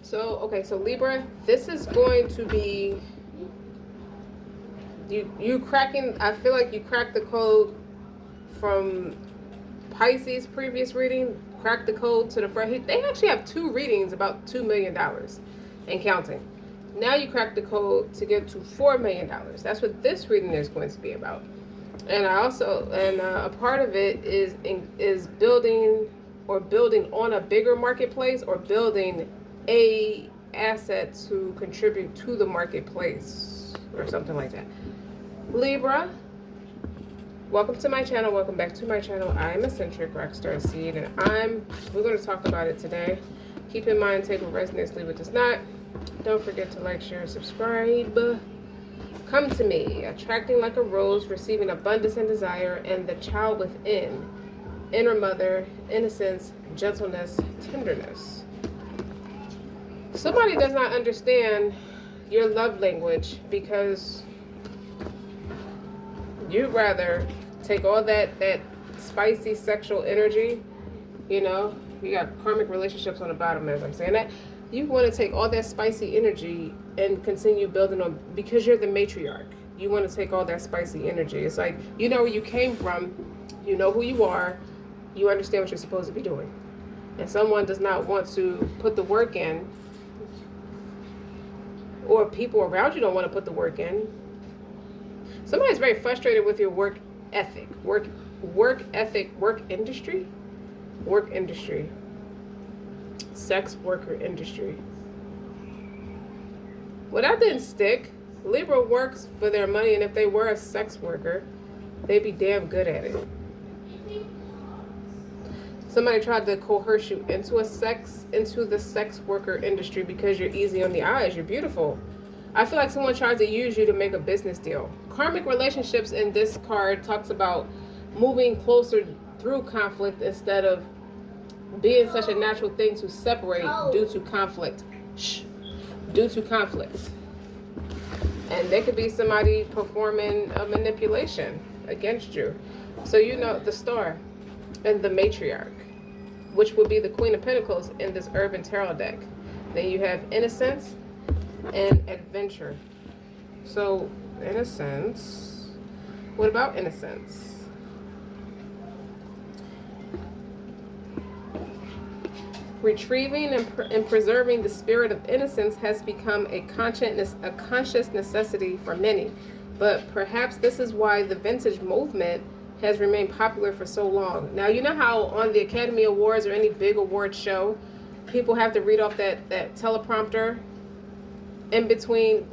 So Libra, this is going to be you cracking. I feel like you cracked the code from Pisces previous reading. Cracked the code to the front. They actually have two readings about $2 million and counting. Now you cracked the code to get to $4 million. That's what this reading is going to be about. And a part of it is building on a bigger marketplace, or building a asset to contribute to the marketplace, or something like that. Libra, welcome to my channel. Welcome back to my channel. I am Eccentric RockStar'Seed, and we're going to talk about it today. Keep in mind, take what resonates, leave what does not. Don't forget to like, share, subscribe. Come to me, attracting like a rose, receiving abundance and desire, and the child within, inner mother, innocence, gentleness, tenderness. Somebody does not understand your love language because you'd rather take all that spicy sexual energy. You got karmic relationships on the bottom as I'm saying that. You want to take all that spicy energy and continue building on, because you're the matriarch. You want to take all that spicy energy. It's like, you know where you came from, you know who you are, you understand what you're supposed to be doing. And someone does not want to put the work in, or people around you don't want to put the work in. Somebody's very frustrated with your work ethic, work industry, sex worker industry. Well, that didn't stick. Libra works for their money, and if they were a sex worker, they'd be damn good at it. Somebody tried to coerce you into the sex worker industry because you're easy on the eyes, you're beautiful. I feel like someone tried to use you to make a business deal. Karmic relationships in this card talks about moving closer through conflict instead of being such a natural thing to separate due to conflict. Due to conflict. And there could be somebody performing a manipulation against you. So the star and the matriarch, which would be the Queen of Pentacles in this Urban Tarot deck. Then you have innocence and adventure. So innocence. What about innocence? Retrieving and preserving the spirit of innocence has become a conscious necessity for many. But perhaps this is why the vintage movement has remained popular for so long. Now, you know how on the Academy Awards or any big award show, people have to read off that teleprompter in between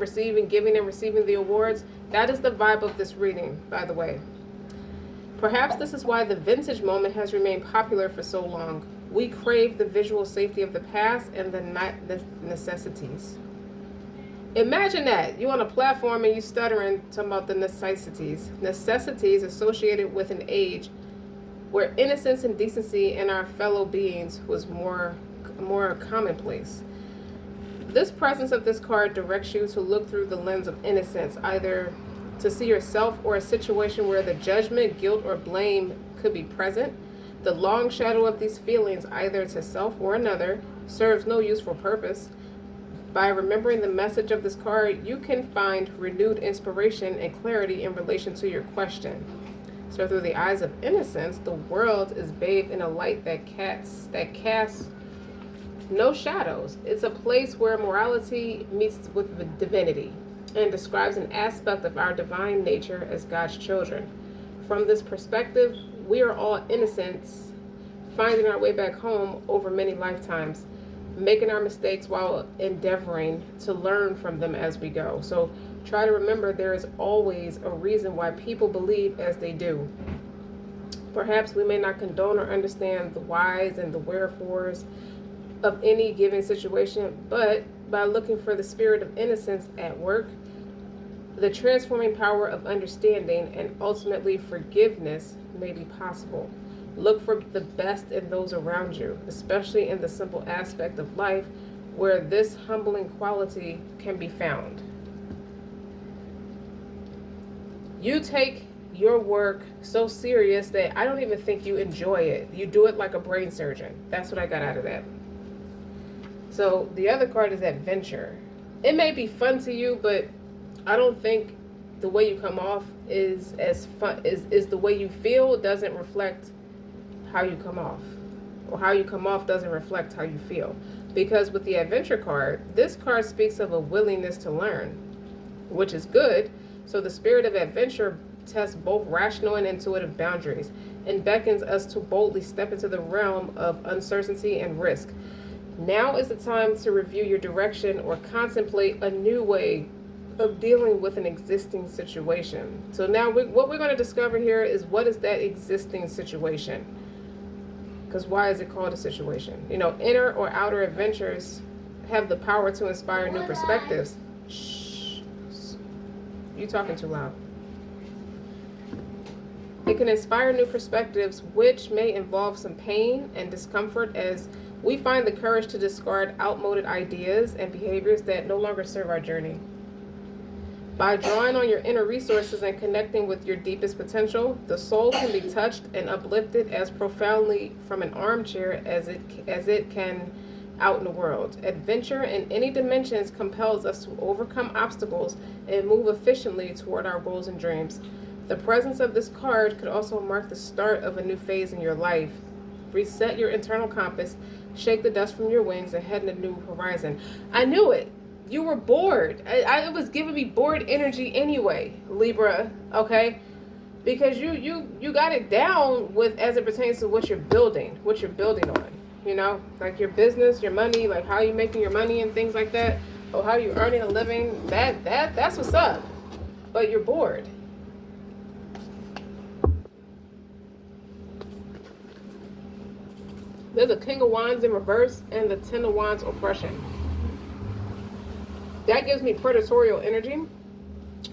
giving and receiving the awards? That is the vibe of this reading, by the way. Perhaps this is why the vintage moment has remained popular for so long. We crave the visual safety of the past and the necessities. Imagine that. You're on a platform and you stuttering talking about the necessities. Necessities associated with an age where innocence and decency in our fellow beings was more commonplace. This presence of this card directs you to look through the lens of innocence, either to see yourself or a situation where the judgment, guilt, or blame could be present. The long shadow of these feelings, either to self or another, serves no useful purpose. By remembering the message of this card, you can find renewed inspiration and clarity in relation to your question. So through the eyes of innocence, the world is bathed in a light that casts no shadows. It's a place where morality meets with divinity and describes an aspect of our divine nature as God's children. From this perspective, we are all innocents, finding our way back home over many lifetimes, making our mistakes while endeavoring to learn from them as we go. So try to remember there is always a reason why people believe as they do. Perhaps we may not condone or understand the whys and the wherefores of any given situation, but by looking for the spirit of innocence at work, the transforming power of understanding and ultimately forgiveness may be possible. Look for the best in those around you, especially in the simple aspect of life where this humbling quality can be found. You take your work so serious that I don't even think you enjoy it. You do it like a brain surgeon. That's what I got out of that. So the other card is adventure. It may be fun to you, but I don't think the way you come off is as fun, is the way you feel doesn't reflect how you come off, or how you come off doesn't reflect how you feel. Because with the adventure card, this card speaks of a willingness to learn, which is good. So the spirit of adventure tests both rational and intuitive boundaries and beckons us to boldly step into the realm of uncertainty and risk. Now is the time to review your direction or contemplate a new way of dealing with an existing situation. So now what we're going to discover here is, what is that existing situation? Because why is it called a situation? You know, inner or outer adventures have the power to inspire new perspectives. Shh. You talking too loud. It can inspire new perspectives, which may involve some pain and discomfort as we find the courage to discard outmoded ideas and behaviors that no longer serve our journey. By drawing on your inner resources and connecting with your deepest potential, the soul can be touched and uplifted as profoundly from an armchair as it can out in the world. Adventure in any dimensions compels us to overcome obstacles and move efficiently toward our goals and dreams. The presence of this card could also mark the start of a new phase in your life. Reset your internal compass, shake the dust from your wings, and head in a new horizon. I knew it. You were bored. It was giving me bored energy anyway, Libra, okay? Because you got it down with, as it pertains to what you're building on, you know? Like your business, your money, like how you making your money and things like that, or how you earning a living, that's what's up. But you're bored. There's a King of Wands in reverse and the Ten of Wands oppression. That gives me predatorial energy.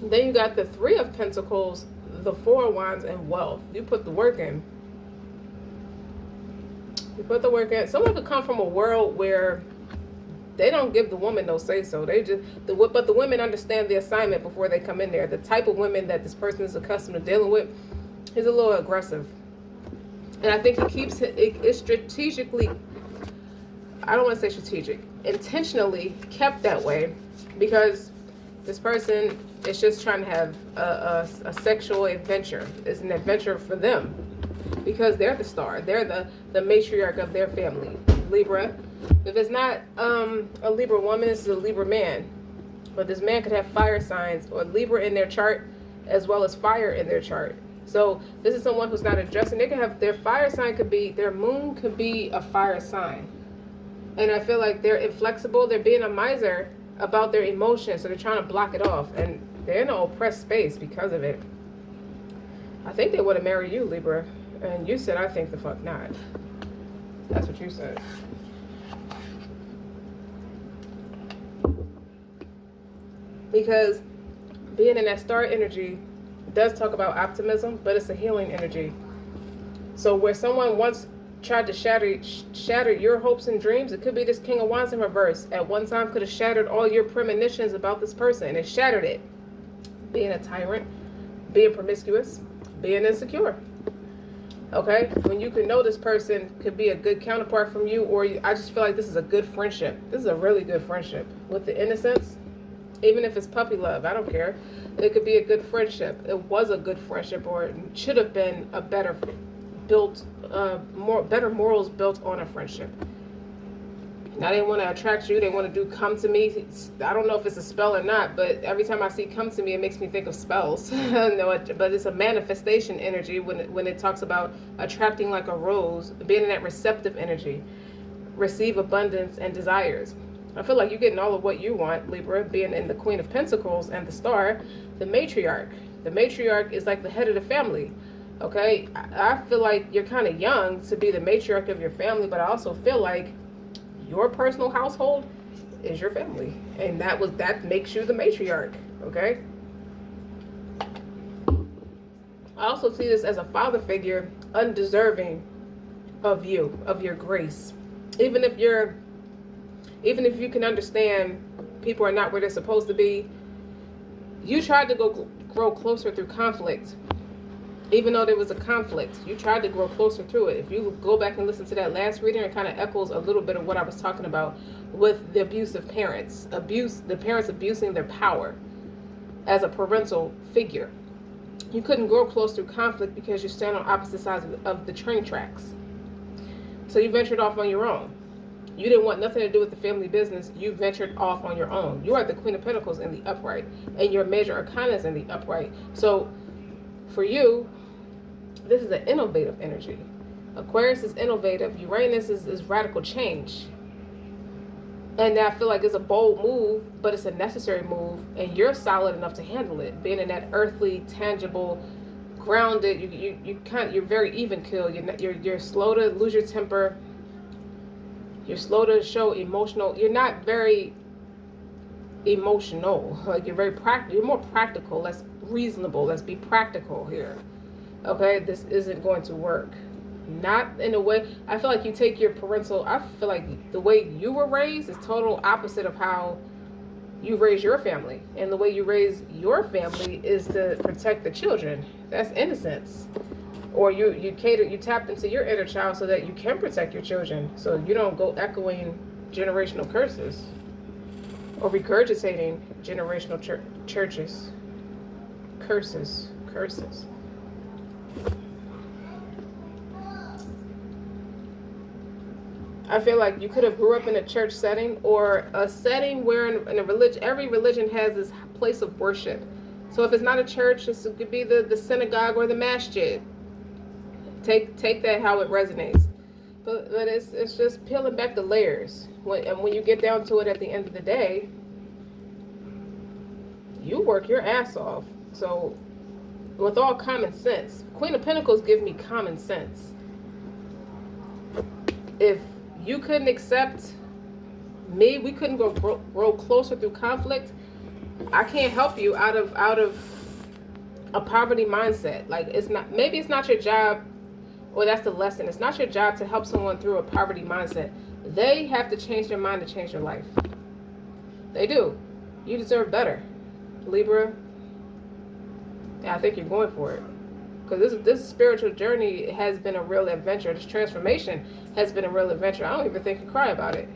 Then you got the Three of Pentacles, the Four of Wands, and wealth. You put the work in. Someone could come from a world where they don't give the woman no say-so. But the women understand the assignment before they come in there. The type of women that this person is accustomed to dealing with is a little aggressive. And I think he keeps it strategically, I don't want to say strategic, intentionally kept that way, because this person is just trying to have a sexual adventure. It's an adventure for them because they're the star. They're the matriarch of their family. Libra. If it's not a Libra woman, it's a Libra man. But this man could have fire signs or Libra in their chart as well as fire in their chart. So this is someone who's not addressing. They can have their fire sign could be, their moon could be a fire sign. And I feel like they're inflexible. They're being a miser about their emotions. So they're trying to block it off. And they're in an oppressed space because of it. I think they would have married you, Libra. And you said, I think the fuck not. That's what you said. Because being in that star energy does talk about optimism, but it's a healing energy. So where someone once tried to shatter your hopes and dreams, it could be this King of Wands in reverse. At one time could have shattered all your premonitions about this person, and it shattered it. Being a tyrant, being promiscuous, being insecure. Okay? When you can know this person could be a good counterpart from you, or I just feel like this is a good friendship. This is a really good friendship. With the innocence, even if it's puppy love, I don't care. It could be a good friendship. It was a good friendship, or it should have been a better built, better morals built on a friendship. Now they want to attract you. They want to do come to me. I don't know if it's a spell or not, but every time I see come to me, it makes me think of spells. No, but it's a manifestation energy when it talks about attracting like a rose, being in that receptive energy, receive abundance and desires. I feel like you're getting all of what you want, Libra, being in the Queen of Pentacles and the Star, the matriarch. The matriarch is like the head of the family, okay? I feel like you're kind of young to be the matriarch of your family, but I also feel like your personal household is your family, and that makes you the matriarch, okay? I also see this as a father figure undeserving of you, of your grace. Even if you can understand people are not where they're supposed to be, you tried to grow closer through conflict. Even though there was a conflict, you tried to grow closer through it. If you go back and listen to that last reading, it kind of echoes a little bit of what I was talking about with the abusive parents. The parents abusing their power as a parental figure. You couldn't grow close through conflict because you stand on opposite sides of the train tracks. So you ventured off on your own. You didn't want nothing to do with the family business. You ventured off on your own. You are the Queen of Pentacles in the upright, and your major arcana is in the upright. So for you, this is an innovative energy. Aquarius is innovative. Uranus is radical change. And I feel like it's a bold move, but it's a necessary move, and you're solid enough to handle it. Being in that earthly, tangible, grounded, you're very even keel. You're slow to lose your temper. You're slow to show emotional. You're not very emotional. Like you're very practical. You're more practical. Let's reasonable. Let's be practical here. Okay, this isn't going to work. Not in a way. I feel like you take your parental. I feel like the way you were raised is total opposite of how you raise your family, and the way you raise your family is to protect the children. That's innocence. Or you tapped into your inner child so that you can protect your children, so you don't go echoing generational curses or regurgitating generational curses. I feel like you could have grew up in a church setting, or a setting where in a religion, every religion has this place of worship. So if it's not a church, it could be the synagogue or the masjid. Take that how it resonates. But it's just peeling back the layers. When you get down to it at the end of the day, you work your ass off. So with all common sense, Queen of Pentacles give me common sense. If you couldn't accept me, we couldn't grow closer through conflict. I can't help you out of a poverty mindset. Like maybe it's not your job, or that's the lesson. It's not your job to help someone through a poverty mindset. They have to change their mind to change their life. They do. You deserve better, Libra. Yeah, I think you're going for it. Because this spiritual journey has been a real adventure. This transformation has been a real adventure. I don't even think you cry about it.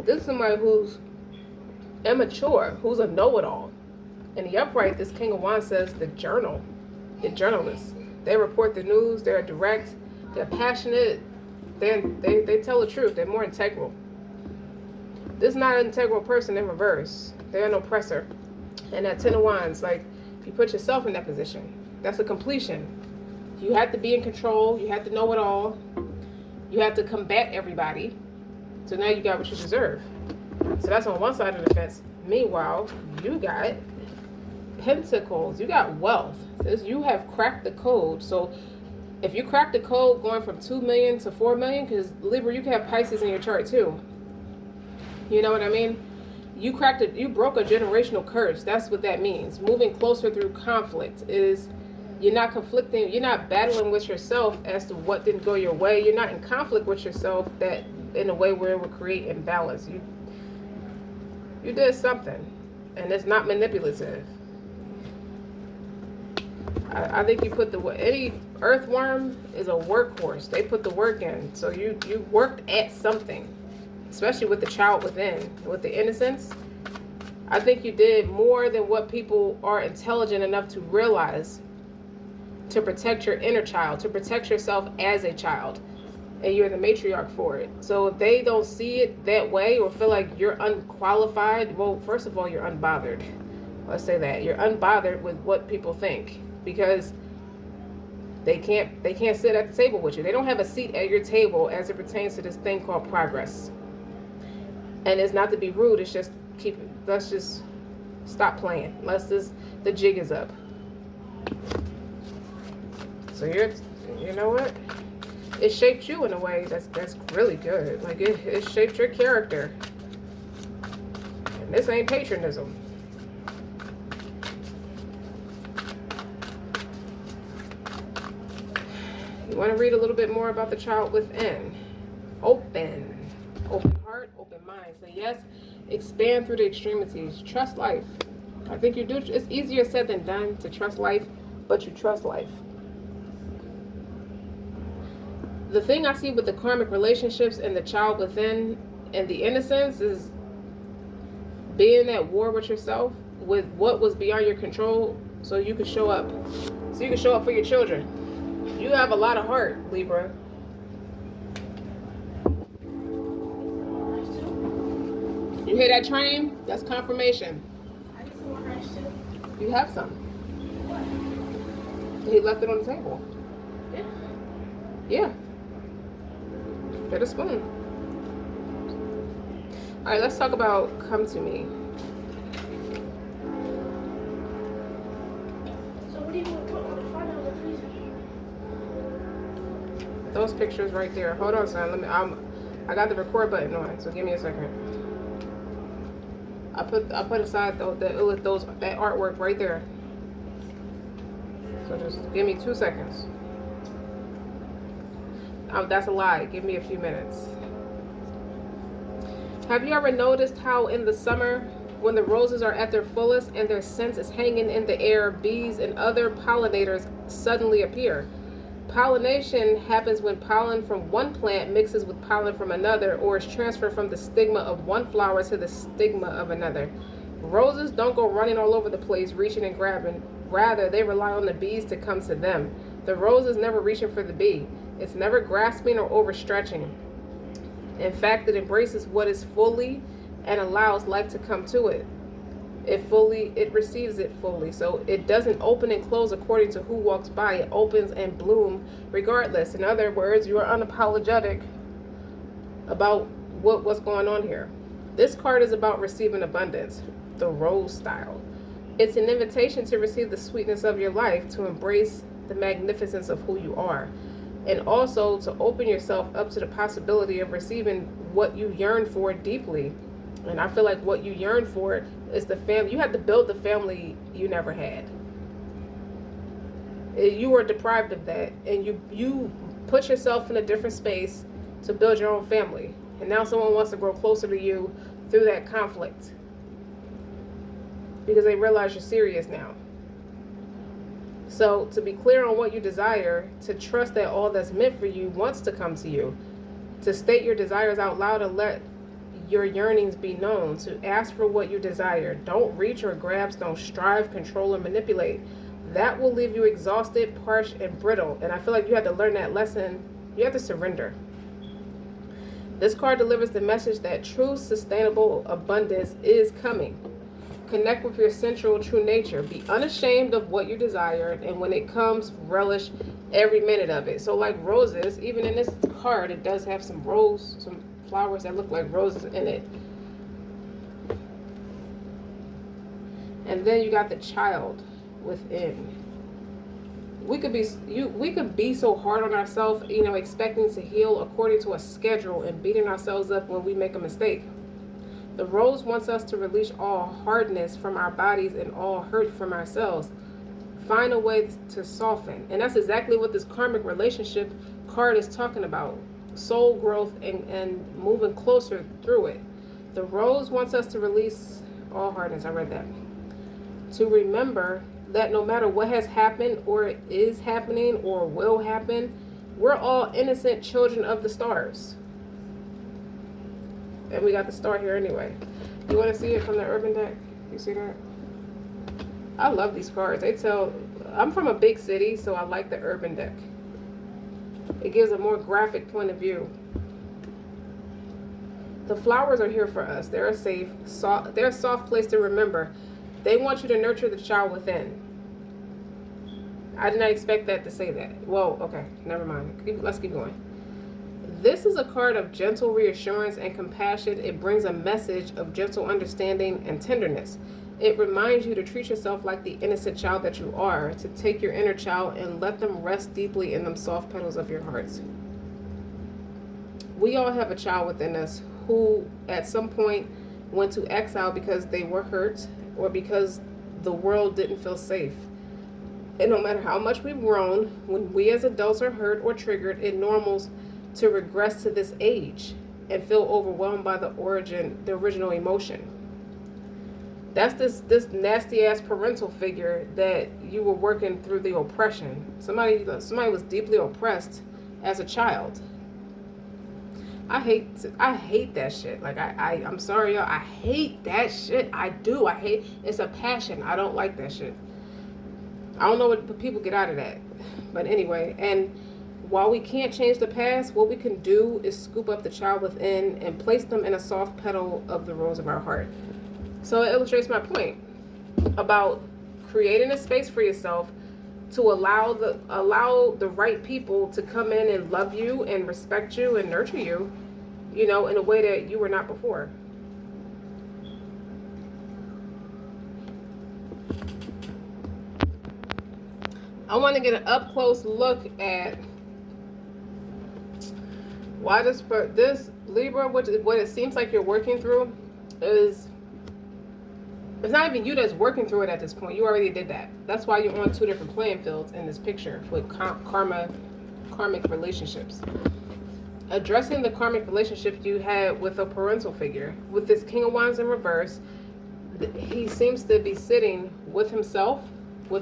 This is somebody who's immature, who's a know-it-all. In the upright, this King of Wands says the journalists. They report the news, they're direct, they're passionate, they tell the truth, they're more integral. This is not an integral person in reverse. They're an oppressor. And that Ten of Wands, like, you put yourself in that position. That's a completion. You have to be in control. You have to know it all. You have to combat everybody. So now you got what you deserve. So that's on one side of the fence. Meanwhile, you got Pentacles. You got wealth. Says you have cracked the code. So if you crack the code going from 2 million to 4 million, because Libra, you can have Pisces in your chart too. You know what I mean? You broke a generational curse. That's what that means. Moving closer through conflict is you're not conflicting, you're not battling with yourself as to what didn't go your way. You're not in conflict with yourself that in a way where it will create imbalance. You did something, and it's not manipulative. I think you put any earthworm is a workhorse. They put the work in. So you worked at something. Especially with the child within, with the innocence. I think you did more than what people are intelligent enough to realize to protect your inner child, to protect yourself as a child. And you're the matriarch for it. So if they don't see it that way or feel like you're unqualified, well, first of all, you're unbothered. Let's say that. You're unbothered with what people think, because they can't sit at the table with you. They don't have a seat at your table as it pertains to this thing called progress. And it's not to be rude, it's just let's just stop playing. The jig is up. So you know what? It shaped you in a way that's really good. Like it shaped your character. And this ain't patronism. You want to read a little bit more about the child within? Open heart, open mind. So yes, Expand through the extremities. Trust life. I think you do. It's easier said than done to trust life, but you trust life. The thing I see with the karmic relationships and the child within and the innocence is being at war with yourself, with what was beyond your control, so you could show up. So you can show up for your children. You have a lot of heart, Libra. You hear that train? That's confirmation. You have some. He left it on the table. Yeah. Get a spoon. All right, let's talk about Come to Me. So what do you want to put on the front of the freezer? Those pictures right there. Hold on, son. I got the record button on, so give me a second. I put aside that artwork right there. So just give me 2 seconds. That's a lie. Give me a few minutes. Have you ever noticed how in the summer, when the roses are at their fullest and their scent is hanging in the air, bees and other pollinators suddenly appear? Pollination happens when pollen from one plant mixes with pollen from another, or is transferred from the stigma of one flower to the stigma of another. Roses don't go running all over the place, reaching and grabbing. Rather, they rely on the bees to come to them. The rose is never reaching for the bee. It's never grasping or overstretching. In fact, it embraces what is fully and allows life to come to it. It receives it fully. So it doesn't open and close according to who walks by. It opens and blooms regardless. In other words, you are unapologetic about what's going on here. This card is about receiving abundance, the rose style. It's an invitation to receive the sweetness of your life, to embrace the magnificence of who you are, and also to open yourself up to the possibility of receiving what you yearn for deeply. And I feel like what you yearn for is the family. You had to build the family you never had. You were deprived of that, and you put yourself in a different space to build your own family. And now someone wants to grow closer to you through that conflict because they realize you're serious now. So to be clear on what you desire, to trust that all that's meant for you wants to come to you, to state your desires out loud and let your yearnings be known, to ask for what you desire. Don't reach or grasp, don't strive, control, or manipulate. That will leave you exhausted, harsh, and brittle. And I feel like you have to learn that lesson. You have to surrender. This card delivers the message that true, sustainable abundance is coming. Connect with your central true nature. Be unashamed of what you desire, and when it comes, relish every minute of it. So like roses, even in this card, it does have some flowers that look like roses in it. And then you got the child within. We could be so hard on ourselves, expecting to heal according to a schedule and beating ourselves up when we make a mistake. The rose wants us to release all hardness from our bodies and all hurt from ourselves. Find a way to soften. And that's exactly what this karmic relationship card is talking about. Soul growth and moving closer through it. The rose wants us to release all hardness. I read that. To remember that no matter what has happened or is happening or will happen, we're all innocent children of the stars. And we got the star here anyway. You want to see it from the urban deck? You see that? I love these cards. I'm from a big city, so I like the urban deck. It gives a more graphic point of view. The flowers are here for us. They're they're a soft place to remember. They want you to nurture the child within. I did not expect that to say that. Whoa, okay, never mind. Let's keep going. This is a card of gentle reassurance and compassion. It brings a message of gentle understanding and tenderness. It reminds you to treat yourself like the innocent child that you are, to take your inner child and let them rest deeply in them soft petals of your hearts. We all have a child within us who at some point went to exile because they were hurt or because the world didn't feel safe. And no matter how much we've grown, when we as adults are hurt or triggered, it normals to regress to this age. and feel overwhelmed by the original emotion. That's this nasty ass parental figure that you were working through the oppression. Somebody was deeply oppressed as a child. I hate that shit. Like I'm sorry, y'all. I hate that shit. I do. It's a passion. I don't like that shit. I don't know what people get out of that. But anyway, and while we can't change the past, what we can do is scoop up the child within and place them in a soft petal of the rose of our heart. So it illustrates my point about creating a space for yourself to allow the right people to come in and love you and respect you and nurture you, in a way that you were not before. I want to get an up close look at why this Libra, what it seems like you're working through is. It's not even you that's working through it at this point. You already did that. That's why you're on two different playing fields in this picture with karmic relationships. Addressing the karmic relationship you had with a parental figure. With this King of Wands in reverse, he seems to be sitting with himself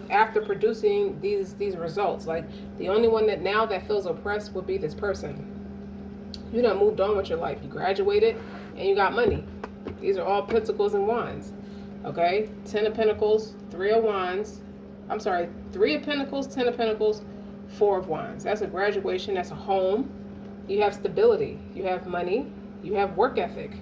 after producing these results. Like, the only one that feels oppressed would be this person. You done moved on with your life. You graduated and you got money. These are all Pentacles and Wands. Okay, 10 of Pentacles, 3 of Wands. I'm sorry, 3 of Pentacles, 10 of Pentacles, 4 of Wands. That's a graduation. That's a home. You have stability. You have money. You have work ethic.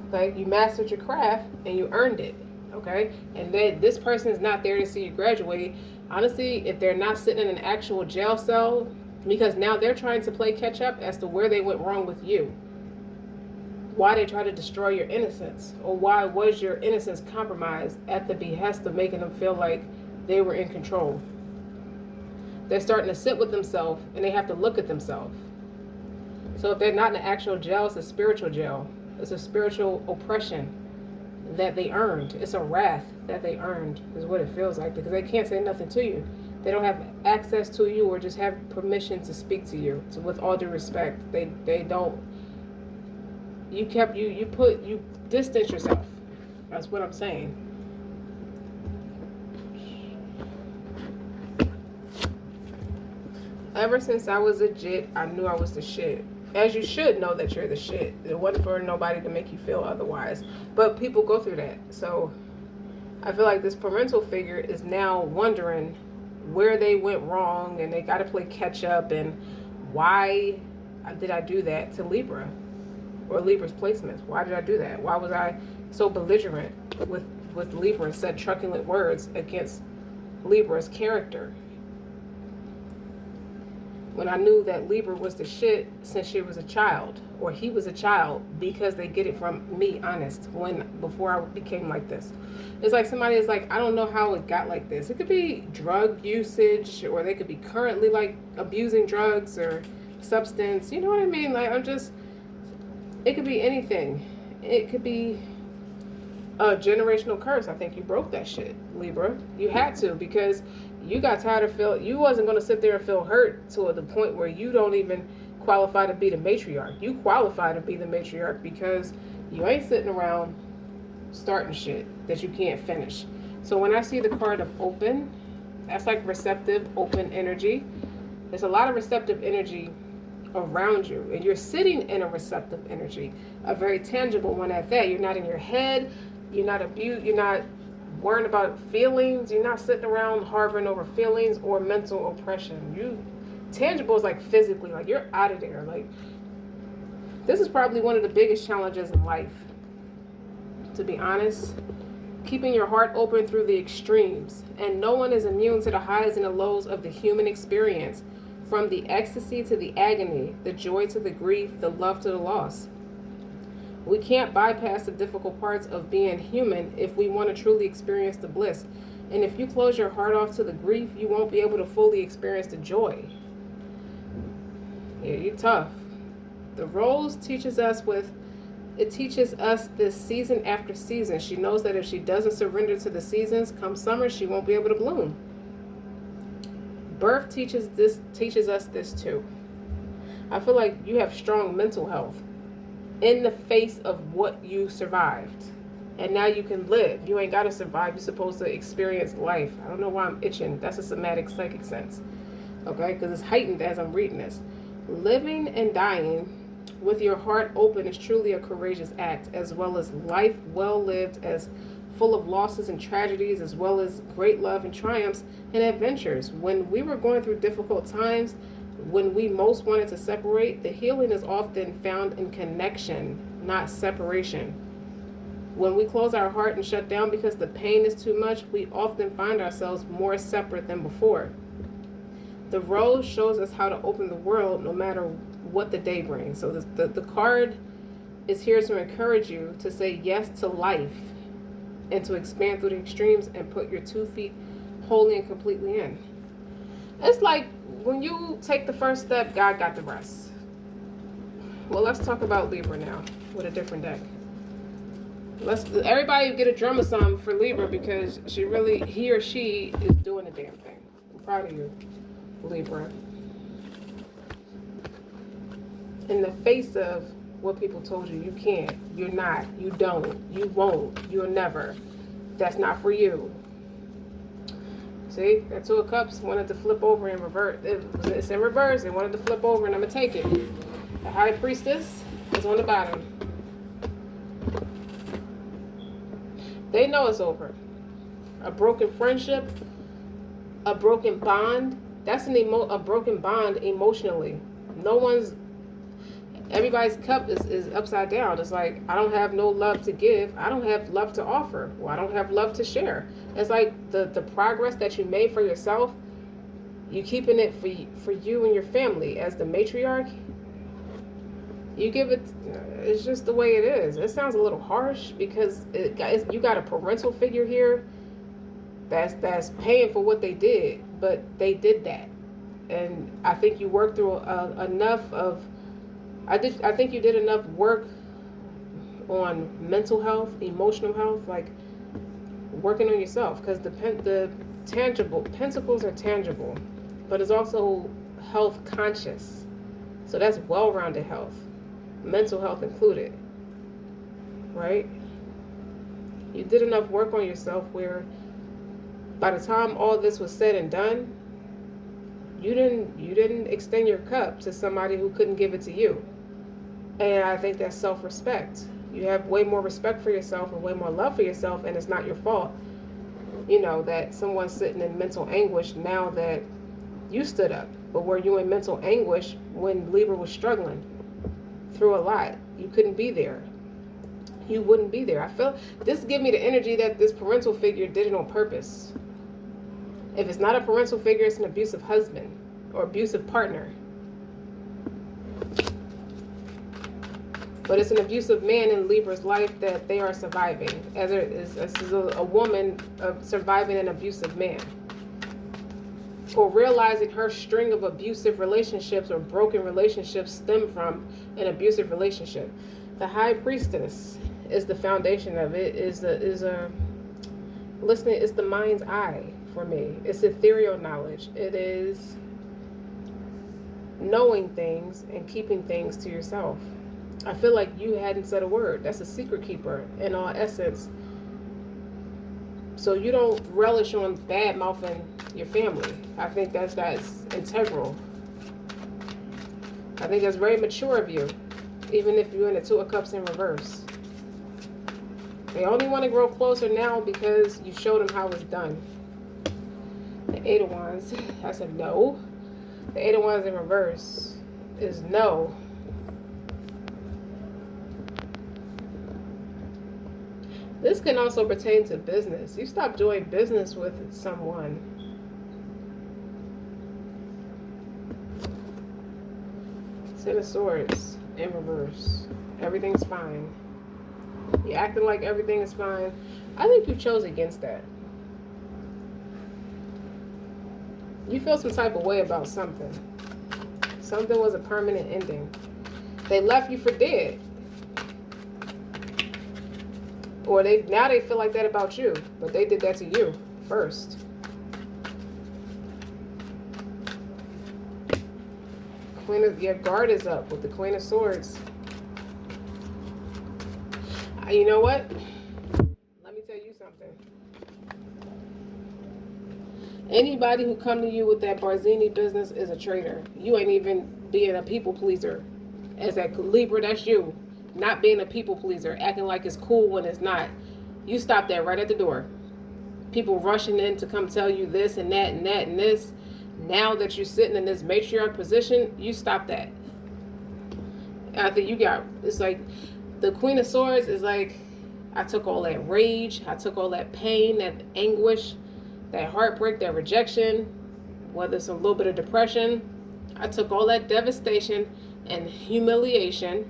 Okay, you mastered your craft and you earned it. Okay, and then this person is not there to see you graduate. Honestly, if they're not sitting in an actual jail cell, because now they're trying to play catch up as to where they went wrong with you. Why they try to destroy your innocence, or why was your innocence compromised at the behest of making them feel like they were in control. They're starting to sit with themselves and they have to look at themselves. So if they're not in an actual jail, it's a spiritual jail. It's a spiritual oppression that they earned. It's a wrath that they earned, is what it feels like, because they can't say nothing to you. They don't have access to you or just have permission to speak to you. So with all due respect, they don't. You distance yourself. That's what I'm saying. Ever since I was a jit, I knew I was the shit. As you should know that you're the shit. It wasn't for nobody to make you feel otherwise. But people go through that. So I feel like this parental figure is now wondering where they went wrong, and they got to play catch up, and why did I do that to Libra? Or Libra's placements. Why did I do that? Why was I so belligerent with Libra and said truculent words against Libra's character? When I knew that Libra was the shit since she was a child, or he was a child, because they get it from me, honest, before I became like this. It's like somebody is like, I don't know how it got like this. It could be drug usage, or they could be currently like abusing drugs or substance. You know what I mean? Like, it could be anything. It could be a generational curse. I think you broke that shit, Libra. You had to, because you got tired of you wasn't going to sit there and feel hurt to the point where you don't even qualify to be the matriarch. You qualify to be the matriarch because you ain't sitting around starting shit that you can't finish. So when I see the card of open, that's like receptive, open energy. There's a lot of receptive energy around you, and you're sitting in a receptive energy, a very tangible one at that. You're not in your head, you're not worrying about feelings, you're not sitting around harboring over feelings or mental oppression. Tangible is like physically, like you're out of there. Like, this is probably one of the biggest challenges in life, to be honest. Keeping your heart open through the extremes, and no one is immune to the highs and the lows of the human experience. From the ecstasy to the agony, the joy to the grief, the love to the loss. We can't bypass the difficult parts of being human if we want to truly experience the bliss. And if you close your heart off to the grief, you won't be able to fully experience the joy. Yeah, you're tough. The rose teaches us this season after season. She knows that if she doesn't surrender to the seasons, come summer, she won't be able to bloom. Birth teaches us this too. I feel like you have strong mental health. in the face of what you survived. And now you can live. You ain't got to survive. You're supposed to experience life. I don't know why I'm itching. That's a somatic psychic sense. Okay? Because it's heightened as I'm reading this. Living and dying with your heart open is truly a courageous act, as well as life well lived, as full of losses and tragedies, as well as great love and triumphs and adventures. When we were going through difficult times, when we most wanted to separate, the healing is often found in connection, not separation. When we close our heart and shut down because the pain is too much, we often find ourselves more separate than before. The rose shows us how to open the world no matter what the day brings. So the card is here to encourage you to say yes to life and to expand through the extremes and put your 2 feet wholly and completely in. It's like when you take the first step, God got the rest. Well, let's talk about Libra now with a different deck. Everybody get a drum or something for Libra, because he or she is doing the damn thing. I'm proud of you, Libra. In the face of what people told you, you can't, you're not, you don't, you won't, you'll never. That's not for you. See, that 2 of Cups wanted to flip over and revert. It's in reverse. It wanted to flip over, and I'm going to take it. The High Priestess is on the bottom. They know it's over. A broken friendship, a broken bond. That's a broken bond emotionally. Everybody's cup is upside down. It's like, I don't have no love to give. I don't have love to offer. Well, I don't have love to share. It's like the progress that you made for yourself, you keeping it for you and your family as the matriarch. You give it, it's just the way it is. It sounds a little harsh because you got a parental figure here that's paying for what they did, but they did that. And I think you worked through enough of, I think you did enough work on mental health, emotional health, like working on yourself, because the tangible pentacles are tangible, but it's also health conscious. So that's well-rounded health, mental health included, right? You did enough work on yourself where by the time all this was said and done, you didn't extend your cup to somebody who couldn't give it to you. And I think that's self-respect. You have way more respect for yourself and way more love for yourself, and it's not your fault, that someone's sitting in mental anguish now that you stood up. But were you in mental anguish when Libra was struggling through a lot? You couldn't be there. You wouldn't be there. I feel this give me the energy that this parental figure did it on purpose. If it's not a parental figure, it's an abusive husband or abusive partner. But it's an abusive man in Libra's life that they are surviving. As a woman surviving an abusive man. Or realizing her string of abusive relationships or broken relationships stem from an abusive relationship. The High Priestess is the foundation of it. It's the mind's eye for me. It's ethereal knowledge. It is knowing things and keeping things to yourself. I feel like you hadn't said a word. That's a secret keeper in all essence. So you don't relish on bad mouthing your family. I think that's integral. I think that's very mature of you, even if you're in the 2 of Cups in reverse. They only want to grow closer now because you showed them how it's done. The 8 of Wands, I said no. The 8 of Wands in reverse is no. This can also pertain to business. You stop doing business with someone. Ten of Swords in reverse. Everything's fine. You're acting like everything is fine. I think you chose against that. You feel some type of way about something. Something was a permanent ending. They left you for dead. Or now they feel like that about you, but they did that to you first. Your guard is up with the Queen of Swords. You know what? Let me tell you something. Anybody who come to you with that Barzini business is a traitor. You ain't even being a people pleaser. As that Libra, that's you. Not being a people pleaser, acting like it's cool when it's not. You stop that right at the door. People rushing in to come tell you this and that and that and this. Now that you're sitting in this matriarch position, you stop that. I think you got, it's like the Queen of Swords is like, I took all that rage, I took all that pain, that anguish, that heartbreak, that rejection, whether it's a little bit of depression. I took all that devastation and humiliation,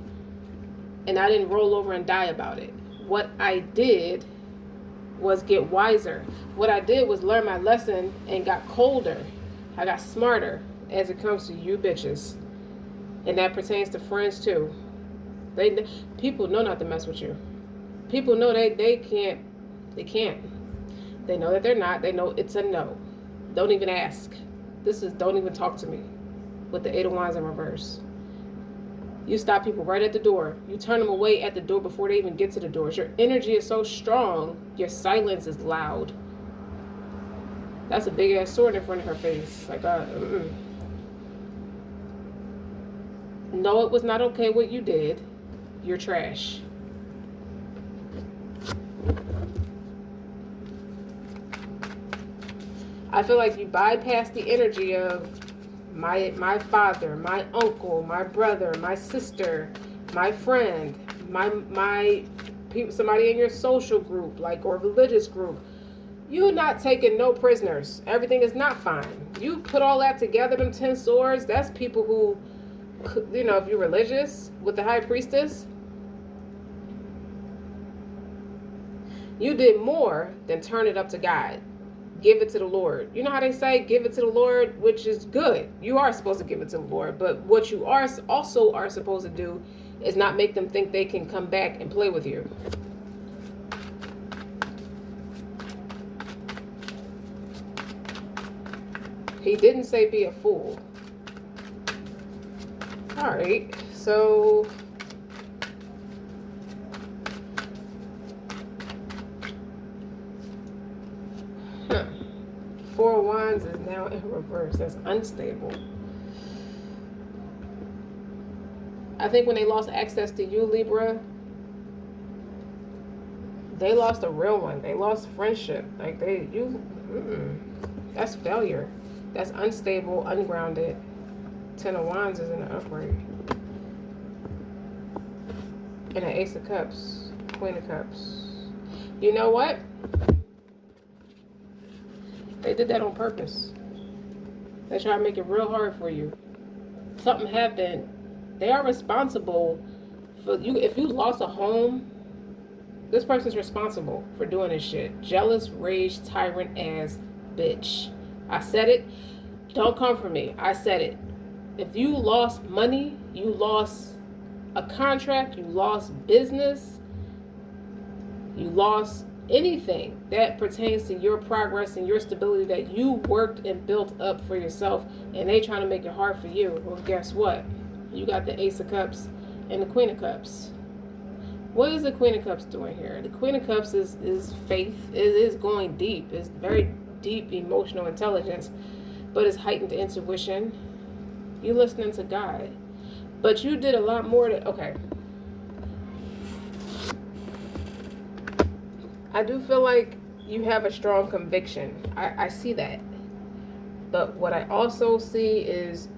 and I didn't roll over and die about it. What I did was get wiser. What I did was learn my lesson and got colder. I got smarter as it comes to you bitches. And that pertains to friends too. People know not to mess with you. People know they can't. They know that they're not. They know it's a no. Don't even ask. Don't even talk to me. With the 8 of Wands in reverse. You stop people right at the door. You turn them away at the door before they even get to the doors. Your energy is so strong. Your silence is loud. That's a big ass sword in front of her face. Like, No, it was not okay what you did. You're trash. I feel like you bypassed the energy of my father, my uncle, my brother, my sister, my friend, my people, somebody in your social group, like, or religious group. You're not taking no prisoners. Everything is not fine. You put all that together, them 10 swords, that's people who, you know, if you're religious with the high priestess, you did more than turn it up to God. Give it to the Lord. You know how they say, give it to the Lord, which is good. You are supposed to give it to the Lord. But what you are also are supposed to do is not make them think they can come back and play with you. He didn't say be a fool. All right, so Four of Wands is now in reverse. That's unstable. I think when they lost access to you, Libra, they lost a real one. They lost friendship. Like that's failure. That's unstable, ungrounded. 10 of Wands is in the upright. And an Ace of Cups, Queen of Cups. You know what? They did that on purpose. They try to make it real hard for you. Something happened. They are responsible for you. If you lost a home, this person's responsible for doing this shit. Jealous, rage, tyrant ass bitch. I said it. Don't come for me. I said it. If you lost money, you lost a contract, you lost business, you lost anything that pertains to your progress and your stability that you worked and built up for yourself, and they trying to make it hard for you. Well, guess what? You got the Ace of Cups and the Queen of Cups. What is the Queen of Cups doing here? The Queen of Cups is faith. It is going deep. It's very deep emotional intelligence, but it's heightened intuition. You listening to God. But you did a lot more to, okay. I do feel like you have a strong conviction. I see that. But what I also see is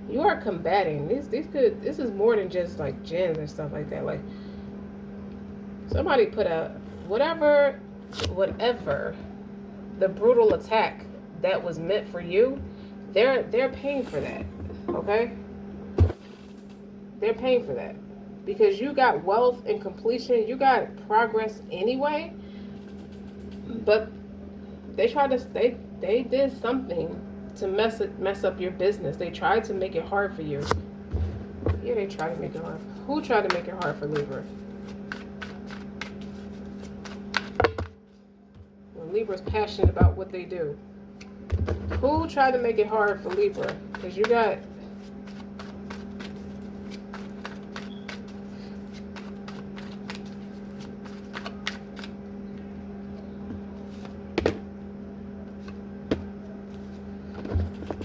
you are combating. This is more than just like gins and stuff like that. Like somebody put a whatever the brutal attack that was meant for you, they're paying for that. Okay? They're paying for that. Because you got wealth and completion, you got progress anyway. But they did something to mess up your business. They tried to make it hard for you. Yeah, they tried to make it hard. Who tried to make it hard for Libra? When Libra's passionate about what they do. Who tried to make it hard for Libra? Because you got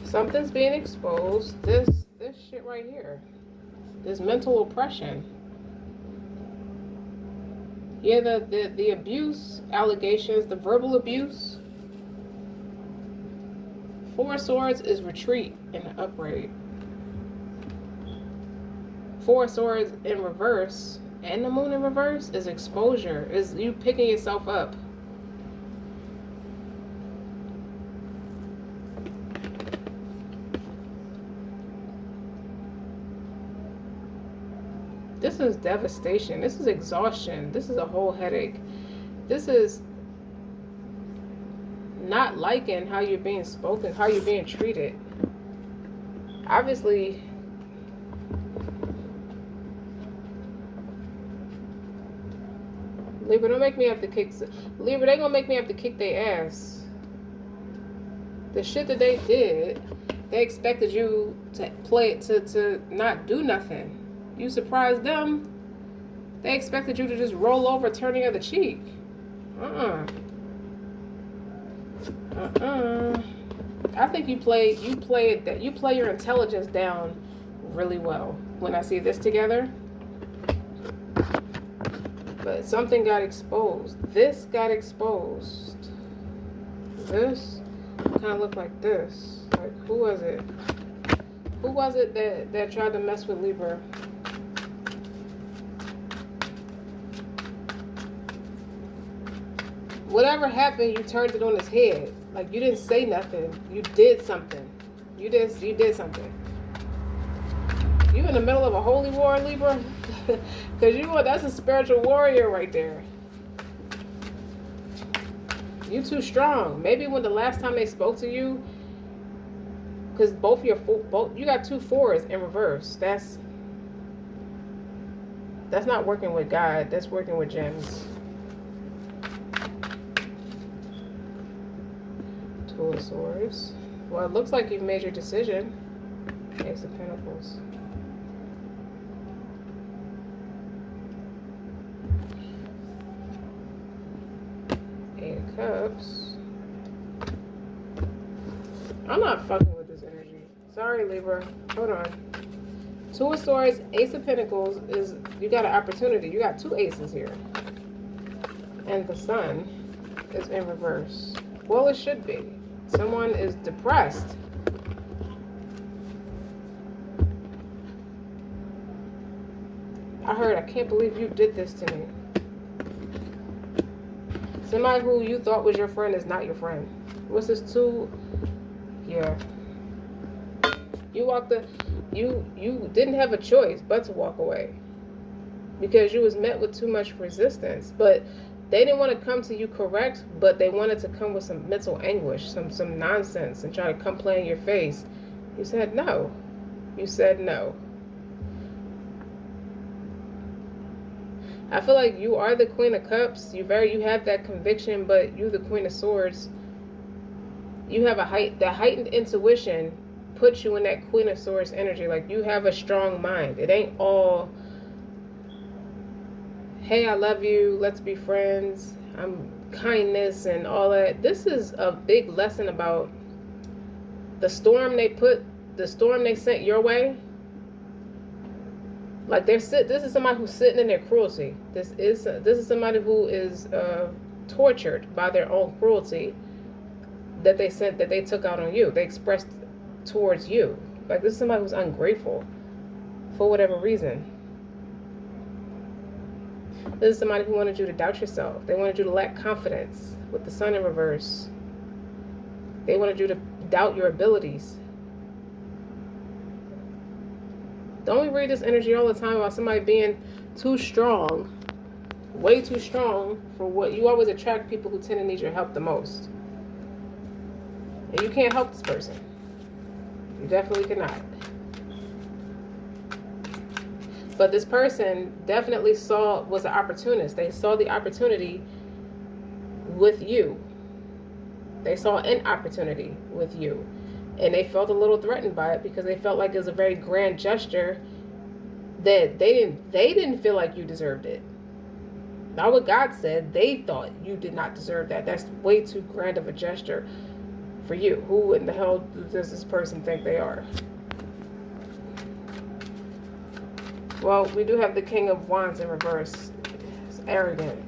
Something's being exposed. This shit right here. This mental oppression. Yeah, the abuse allegations, the verbal abuse. Four of Swords is retreat in the upright. Four of Swords in reverse and the Moon in reverse is exposure. Is you picking yourself up. This is devastation. This is exhaustion. This is a whole headache. This is not liking how you're being spoken, how you're being treated. Obviously, Libra, don't make me have to kick. Libra, they gonna make me have to kick their ass. The shit that they did, they expected you to play it to not do nothing. You surprised them. They expected you to just roll over, turn the other cheek. I think you play your intelligence down really well when I see this together. But something got exposed. This got exposed. This kind of looked like this. Like, who was it? Who was it that tried to mess with Libra? Whatever happened, you turned it on his head. Like, you didn't say nothing. You did something. You did something. You in the middle of a holy war, Libra? Because that's a spiritual warrior right there. You too strong. Maybe when the last time they spoke to you, because you got 2 fours in reverse. That's not working with God. That's working with gems. 2 of Swords. Well, it looks like you've made your decision. Ace of Pentacles. Eight of Cups. I'm not fucking with this energy. Sorry, Libra. Hold on. 2 of Swords, Ace of Pentacles is, you got an opportunity. You got 2 aces here. And the Sun is in reverse. Well, it should be. Someone is depressed. I heard, I can't believe you did this to me. Somebody who you thought was your friend is not your friend. What's this 2? Yeah. You didn't have a choice but to walk away. Because you was met with too much resistance. But they didn't want to come to you correct, but they wanted to come with some mental anguish, some nonsense, and try to come play in your face. You said no. You said no. I feel like you are the Queen of Cups. You have that conviction, but you're the Queen of Swords. You have that heightened intuition puts you in that Queen of Swords energy. Like, you have a strong mind. It ain't all, hey, I love you, let's be friends, I'm kindness and all that. This is a big lesson about the storm they sent your way. Like, this is somebody who's sitting in their cruelty. This is somebody who is tortured by their own cruelty that they took out on you. They expressed towards you. Like, this is somebody who's ungrateful for whatever reason. This is somebody who wanted you to doubt yourself. They wanted you to lack confidence with the Sun in reverse. They wanted you to doubt your abilities. Don't we read this energy all the time about somebody being too strong, way too strong for what you always attract people who tend to need your help the most. And you can't help this person. You definitely cannot. But this person definitely was an opportunist. They saw the opportunity with you. They saw an opportunity with you. And they felt a little threatened by it because they felt like it was a very grand gesture that they didn't feel like you deserved it. Not what God said. They thought you did not deserve that. That's way too grand of a gesture for you. Who in the hell does this person think they are? Well, we do have the King of Wands in reverse. It's arrogant.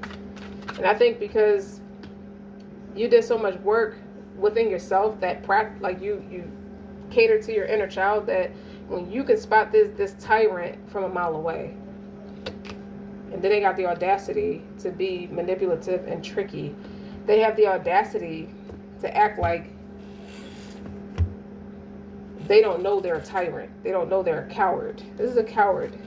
And I think because you did so much work within yourself that like you cater to your inner child, that when you can spot this tyrant from a mile away, and then they got the audacity to be manipulative and tricky. They have the audacity to act like they don't know they're a tyrant. They don't know they're a coward. This is a coward.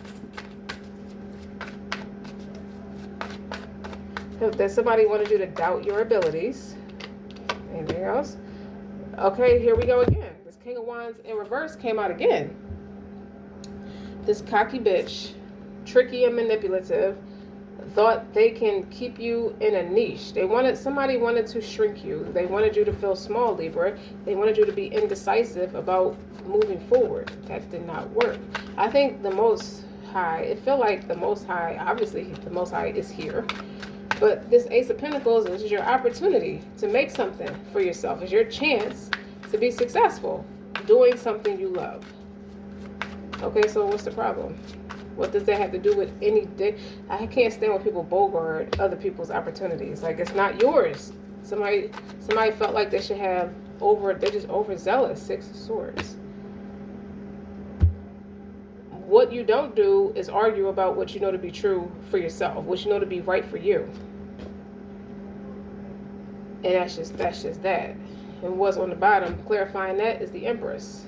Does somebody wanted you to doubt your abilities? Anything else? Okay, here we go again. This King of Wands in reverse came out again. This cocky bitch, tricky and manipulative, thought they can keep you in a niche. Somebody wanted to shrink you. They wanted you to feel small, Libra. They wanted you to be indecisive about moving forward. That did not work. I think the Most High, it felt like the Most High, obviously the Most High is here. But this Ace of Pentacles is your opportunity to make something for yourself. It's your chance to be successful doing something you love. Okay, so what's the problem? What does that have to do with any dick? I can't stand when people bogart other people's opportunities. Like, it's not yours. Somebody felt like they should have they're just overzealous. Six of Swords. What you don't do is argue about what you know to be true for yourself, what you know to be right for you. And that's just that. And what's on the bottom, clarifying that, is the Empress.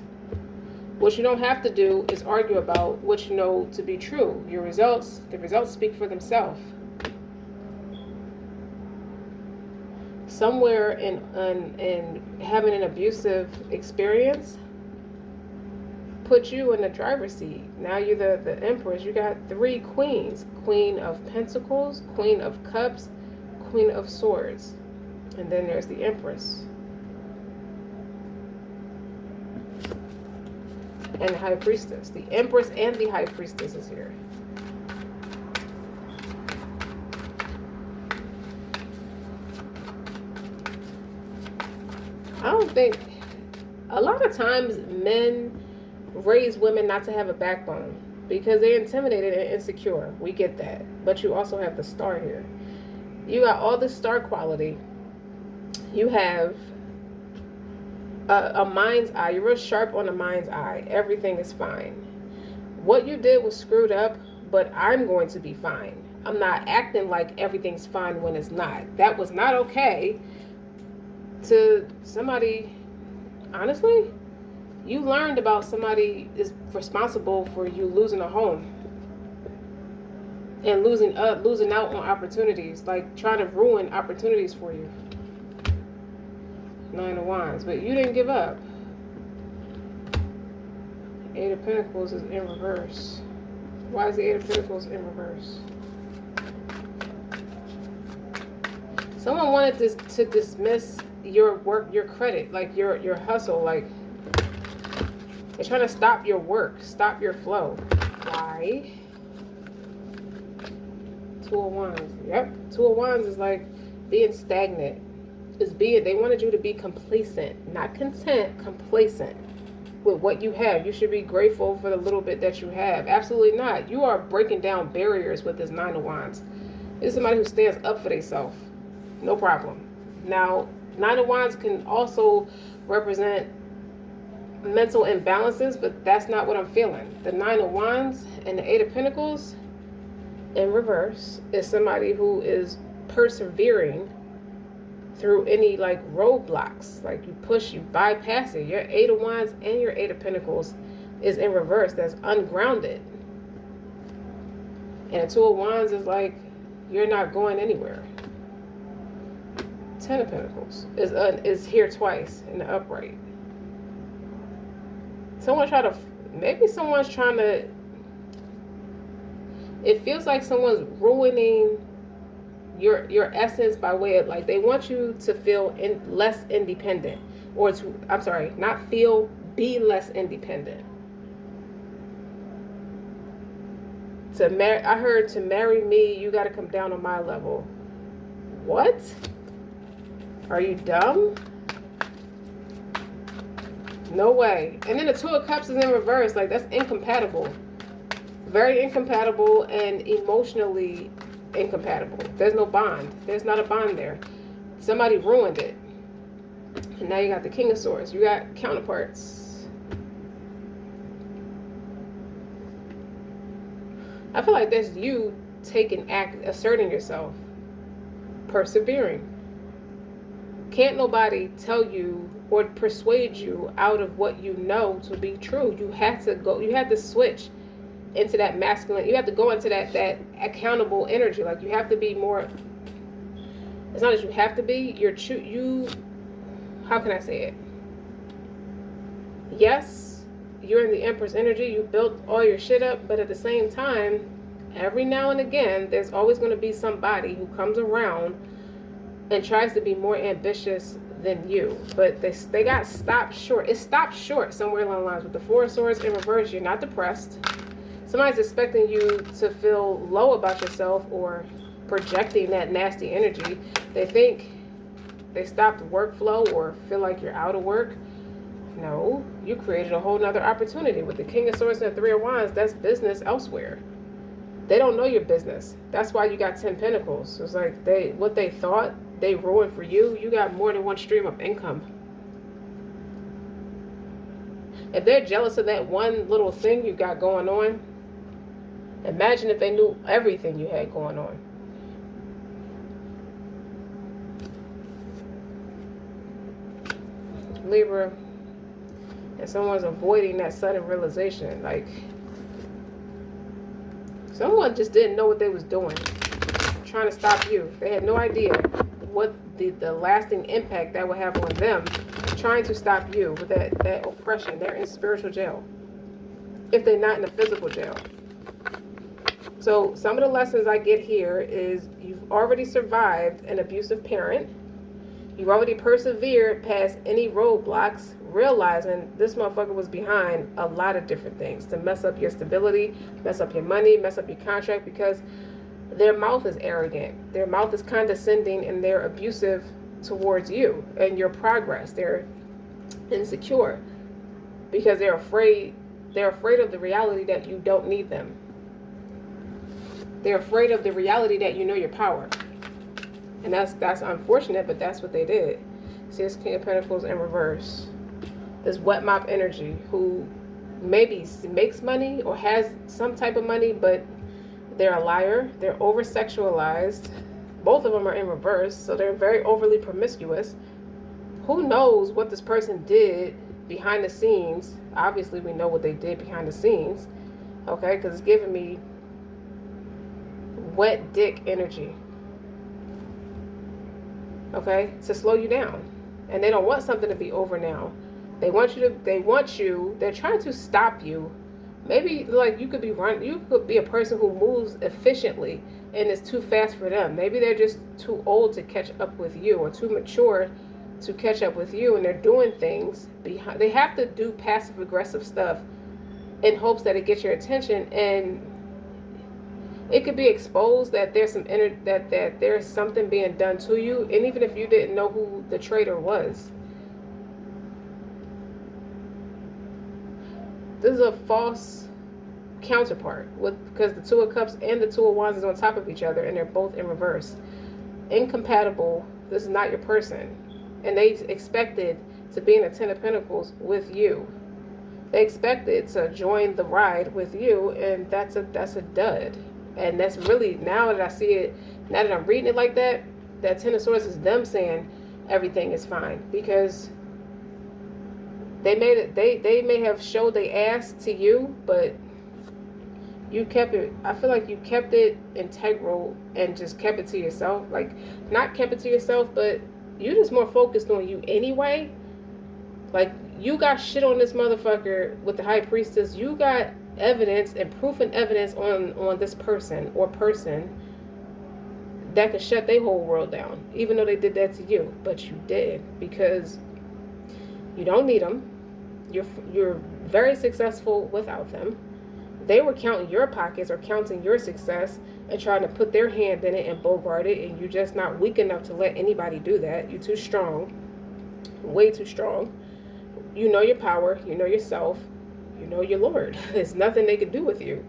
What you don't have to do is argue about what you know to be true. The results speak for themselves. Somewhere in having an abusive experience put you in the driver's seat. Now you're the Empress. You got 3 queens. Queen of Pentacles, Queen of Cups, Queen of Swords. And then there's the Empress. And the High Priestess. The Empress and the High Priestess is here. I don't think... A lot of times men raise women not to have a backbone because they're intimidated and insecure. We get that. But you also have the Star here. You got all the star quality. You have a mind's eye. You're real sharp on a mind's eye. Everything is fine. What you did was screwed up, but I'm going to be fine. I'm not acting like everything's fine when it's not. That was not okay to somebody. Honestly, you learned about somebody is responsible for you losing a home and losing out on opportunities, like trying to ruin opportunities for you. 9 of Wands, but you didn't give up. 8 of Pentacles is in reverse. Why is the 8 of Pentacles in reverse? Someone wanted to dismiss your work, your credit, like your hustle. Like, they're trying to stop your work, stop your flow. Why? 2 of Wands. Yep. 2 of Wands is like being stagnant. They wanted you to be complacent, not content, complacent with what you have. You should be grateful for the little bit that you have. Absolutely not. You are breaking down barriers with this 9 of Wands. This is somebody who stands up for themselves. No problem. Now, 9 of Wands can also represent mental imbalances, but that's not what I'm feeling. The 9 of Wands and the 8 of Pentacles in reverse is somebody who is persevering through any like roadblocks. Like, you push, you bypass it. Your 8 of Wands and your 8 of Pentacles is in reverse. That's ungrounded. And the 2 of Wands is like, you're not going anywhere. 10 of Pentacles is here twice in the upright. Maybe someone's trying to, it feels like someone's ruining your essence by way of, like, they want you to feel less independent, or be less independent. I heard, to marry me, you got to come down on my level. What? Are you dumb? No way. And then the Two of Cups is in reverse. Like, that's incompatible. Very incompatible and emotionally incompatible. There's no bond. There's not a bond there. Somebody ruined it. And now you got the King of Swords. You got counterparts. I feel like that's you taking act, asserting yourself, persevering. Can't nobody tell you or persuade you out of what you know to be true. You have to go, you have to switch into that masculine, you have to go into that accountable energy. Like, you have to be more, it's not that you have to be, how can I say it? Yes, you're in the Empress energy, you built all your shit up, but at the same time, every now and again, there's always going to be somebody who comes around and tries to be more ambitious than you. But they got stopped short. It stopped short somewhere along the lines. With the Four of Swords in reverse, you're not depressed. Somebody's expecting you to feel low about yourself or projecting that nasty energy. They think they stopped workflow or feel like you're out of work. No, you created a whole nother opportunity. With the King of Swords and the Three of Wands, that's business elsewhere. They don't know your business. That's why you got 10 Pentacles. It's like what they thought they ruined for you, you got more than one stream of income. If they're jealous of that one little thing you got going on, imagine if they knew everything you had going on. Libra, and someone's avoiding that sudden realization. Like, someone just didn't know what they was doing, trying to stop you. They had no idea what the lasting impact that would have on them, trying to stop you with that oppression. They're in spiritual jail, if they're not in a physical jail. So some of the lessons I get here is you've already survived an abusive parent. You've already persevered past any roadblocks, realizing this motherfucker was behind a lot of different things to mess up your stability, mess up your money, mess up your contract, because their mouth is arrogant. Their mouth is condescending, and they're abusive towards you and your progress. They're insecure because they're afraid of the reality that you don't need them. They're afraid of the reality that you know your power. And that's unfortunate, but that's what they did. See, this King of Pentacles in reverse. This wet mop energy, who maybe makes money or has some type of money, but they're a liar. They're over-sexualized. Both of them are in reverse, so they're very overly promiscuous. Who knows what this person did behind the scenes? Obviously, we know what they did behind the scenes, okay? Because it's giving me wet dick energy, okay? To slow you down. And they don't want something to be over now. They're trying to stop you. Maybe like you could be a person who moves efficiently and it's too fast for them. Maybe they're just too old to catch up with you, or too mature to catch up with you, and they're doing things behind. They have to do passive aggressive stuff in hopes that it gets your attention, and it could be exposed that there's that there's something being done to you, and even if you didn't know who the traitor was. This is a false counterpart because the Two of Cups and the Two of Wands is on top of each other, and they're both in reverse. Incompatible. This is not your person. And they expected to be in a Ten of Pentacles with you. They expected to join the ride with you, and that's a dud. And that's really, now that I see it, now that I'm reading it like that, that Ten of Swords is them saying everything is fine, because they made it. They may have showed their ass to you, but you kept it. I feel like you kept it integral and just kept it to yourself. Like, not kept it to yourself, but you just more focused on you anyway. Like, you got shit on this motherfucker with the High Priestess. You got evidence and proof and evidence on this person or person that could shut their whole world down, even though they did that to you. But you did, because you don't need them. You're very successful without them. They were counting your pockets or counting your success and trying to put their hand in it and bogart it, and you're just not weak enough to let anybody do that. You're too strong, way too strong. You know your power, you know yourself, you know your Lord. There's nothing they can do with you,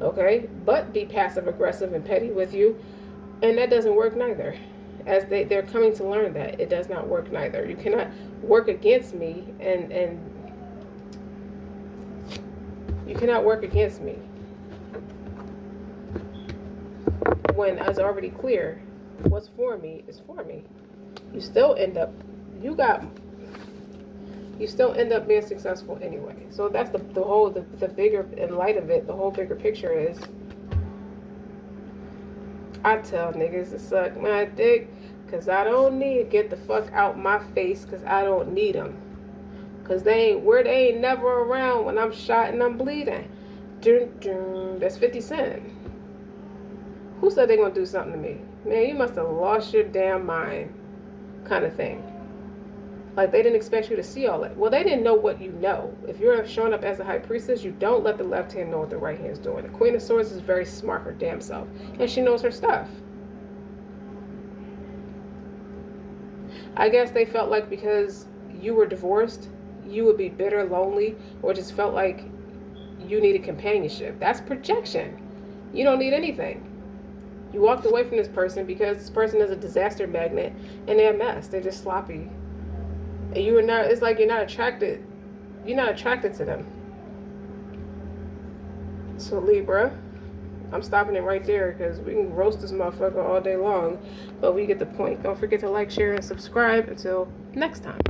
okay? But be passive aggressive and petty with you, and that doesn't work neither. As they're coming to learn that it does not work neither. You cannot work against me, and you cannot work against me when it's already clear what's for me is for me. You still end up being successful anyway. So that's the bigger, in light of it, the whole bigger picture is, I tell niggas to suck my dick, cause I don't need, get the fuck out my face, cause I don't need them. Cause they ain't never around when I'm shot and I'm bleeding. Dun, dun. That's 50 Cent. Who said they gonna do something to me? Man, you must have lost your damn mind, kind of thing. Like, they didn't expect you to see all that. Well, they didn't know what you know. If you're showing up as a high priestess, you don't let the left hand know what the right hand's doing. The Queen of Swords is very smart, her damn self. And she knows her stuff. I guess they felt like because you were divorced, you would be bitter, lonely, or just felt like you needed companionship. That's projection. You don't need anything. You walked away from this person because this person is a disaster magnet and they're a mess. They're just sloppy. And you are not, it's like you're not attracted to them. So Libra, I'm stopping it right there because we can roast this motherfucker all day long, but we get the point. Don't forget to like, share, and subscribe. Until next time.